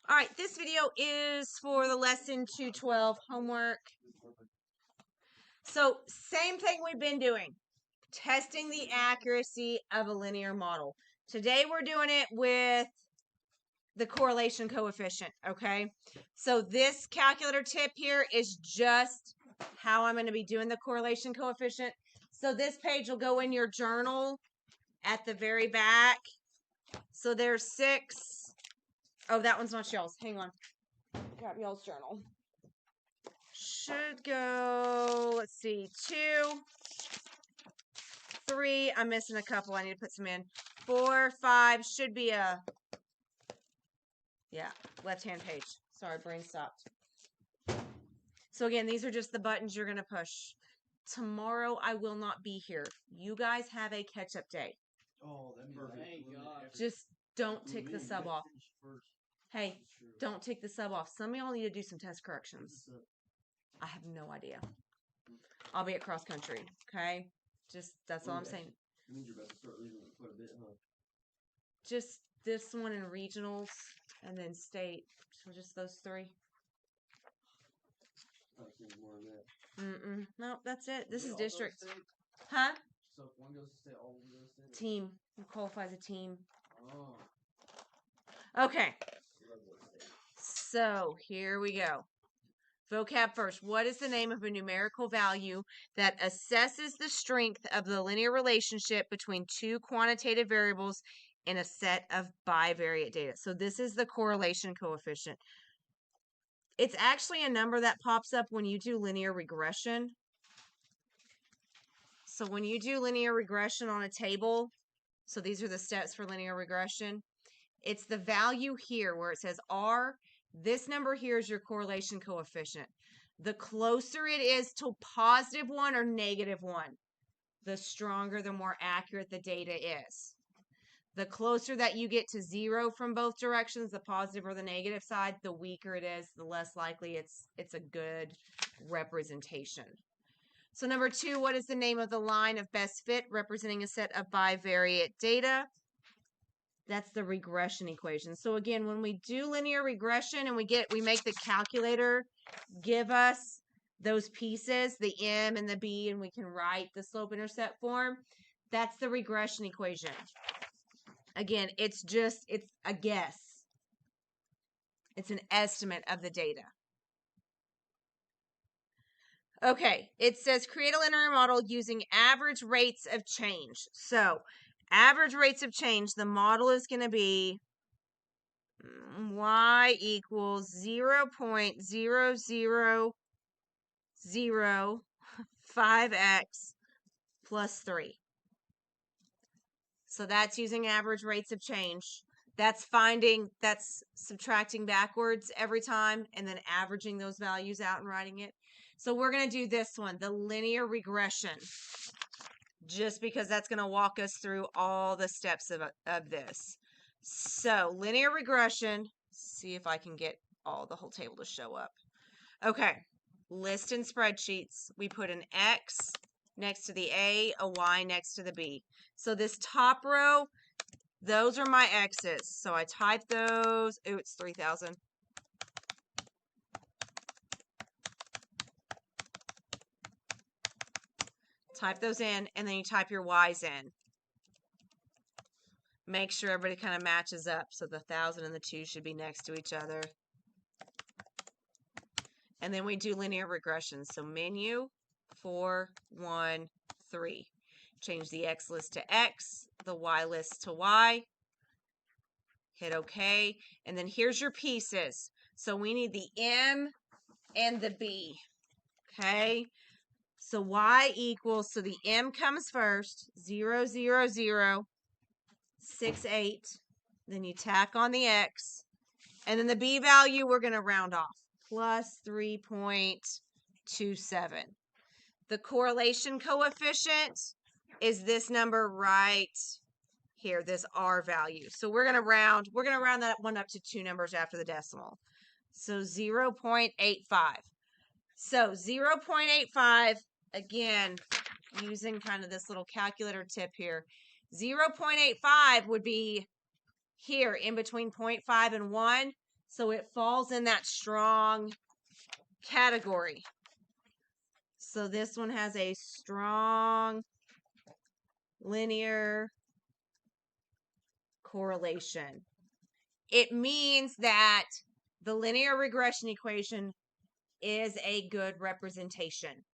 All right, this video is for the lesson 212 homework. So same thing we've been doing, testing the accuracy of a linear model. Today we're doing it with the correlation coefficient, okay? So this calculator tip here is just how I'm going to be doing the correlation coefficient. So this page will go in your journal at the very back. So there's 6. Oh, that one's not y'all's. Hang on. Grab y'all's journal. Should go, let's see, 2, 3. I'm missing a couple. I need to put some in. 4, 5 should be a, yeah, left-hand page. Sorry, brain stopped. So again, these are just the buttons you're going to push. Tomorrow I will not be here. You guys have a catch-up day. Oh, that means Just don't tick the sub off. Hey, don't tick the sub off. Some of y'all need to do some test corrections. I have no idea. I'll be at cross country, okay? Just, that's all I'm saying. That means you're about to start losing quite a bit, huh? Just this one in regionals and then state. So just those 3. I've seen more than that. Nope, that's it. This is all district. go to state? Huh? So if one goes to state, all of them go to state? Team. You qualify as a team. Oh. Okay. So here we go. Vocab first. What is the name of a numerical value that assesses the strength of the linear relationship between 2 quantitative variables in a set of bivariate data? So this is the correlation coefficient. It's actually a number that pops up when you do linear regression. So when you do linear regression on a table, so these are the steps for linear regression, it's the value here where it says R. This number here is your correlation coefficient. The closer it is to +1 or -1, the stronger, the more accurate the data is. The closer that you get to 0 from both directions, the positive or the negative side, the weaker it is, the less likely it's a good representation. So number 2, what is the name of the line of best fit representing a set of bivariate data? That's the regression equation. So again, when we do linear regression and we make the calculator give us those pieces, the M and the B, and we can write the slope-intercept form, that's the regression equation. Again, it's a guess. It's an estimate of the data. Okay, it says create a linear model using average rates of change. So average rates of change, the model is going to be y equals 0.0005x plus 3. So that's using average rates of change. That's subtracting backwards every time and then averaging those values out and writing it. So we're going to do this one, the linear regression, just because that's going to walk us through all the steps of this. So linear regression, see if I can get the whole table to show up. Okay, list in spreadsheets. We put an X next to the A, a Y next to the B. So this top row, those are my X's. So I type those. Ooh, it's 3,000. Type those in, and then you type your Y's in. Make sure everybody kind of matches up. So the 1,000 and the 2 should be next to each other. And then we do linear regression. So menu, 4, 1, 3. Change the X list to X, the Y list to Y. Hit OK. And then here's your pieces. So we need the M and the B. Okay. So Y equals, so the M comes first, 0, 0, 0, 6, 8. Then you tack on the X. And then the B value, we're going to round off, plus 3.27. The correlation coefficient is this number right here, this R value. So we're going to round that one up to 2 numbers after the decimal. So 0.85. So 0.85, again, using kind of this little calculator tip here, 0.85 would be here in between 0.5 and 1. So it falls in that strong category. So this one has a strong linear correlation. It means that the linear regression equation is a good representation.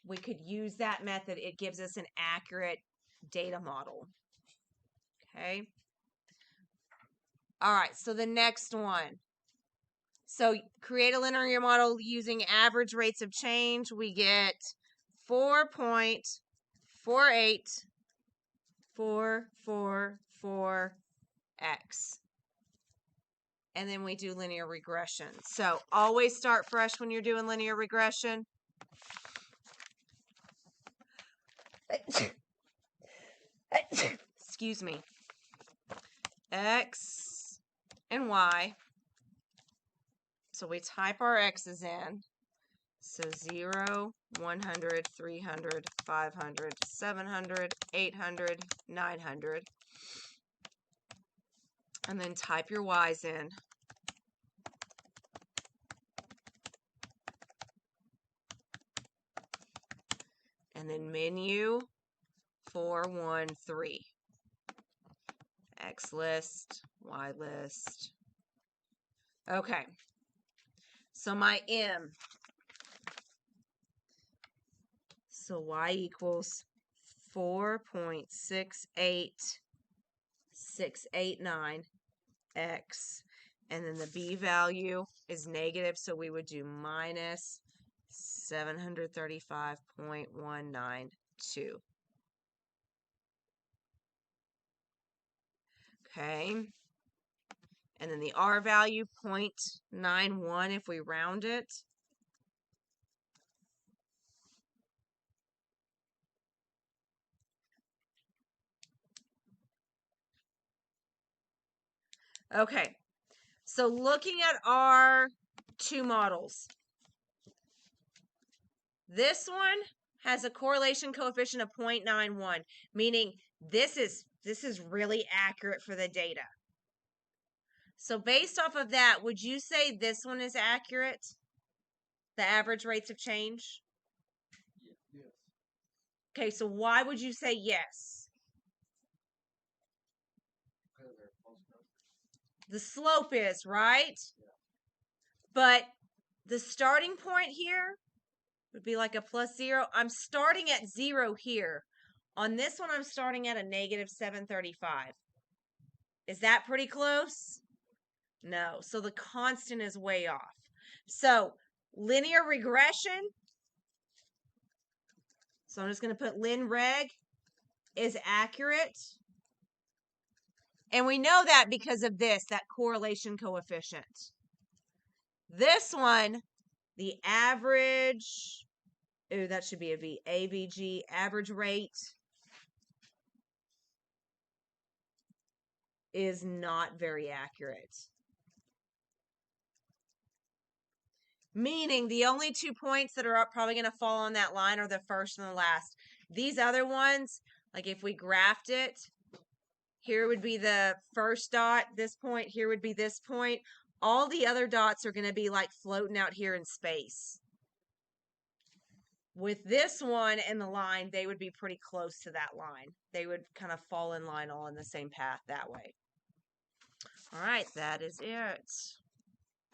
We could use that method. It gives us an accurate data model. Okay. All right, so the next one. So create a linear model using average rates of change. We get 4.48444x. And then we do linear regression. So always start fresh when you're doing linear regression. Excuse me. X and Y. So we type our X's in. So 0, 100, 300, 500, 700, 800, 900. And then type your Y's in. And then menu 413. X list, Y list. Okay. So my M. So Y equals 4.68689x. And then the B value is negative, so we would do minus 735.192. Okay. And then the R value, 0.91 if we round it. Okay. So looking at our two models. This one has a correlation coefficient of 0.91, meaning this is really accurate for the data. So based off of that, would you say this one is accurate? The average rates of change? Yes. Okay, so why would you say yes? Because they're close enough. The slope is, right? Yeah. But the starting point here would be like a +0. I'm starting at 0 here. On this one, I'm starting at a negative 735. Is that pretty close? No. So the constant is way off. So linear regression. So I'm just going to put lin reg is accurate. And we know that because of this, that correlation coefficient. This one, the average, oh, that should be a V, AVG, average rate, is not very accurate. Meaning the only 2 points that are probably going to fall on that line are the first and the last. These other ones, like if we graphed it, here would be the first dot, this point, here would be this point. All the other dots are going to be like floating out here in space. With this one and the line, they would be pretty close to that line. They would kind of fall in line all in the same path that way. All right, that is it.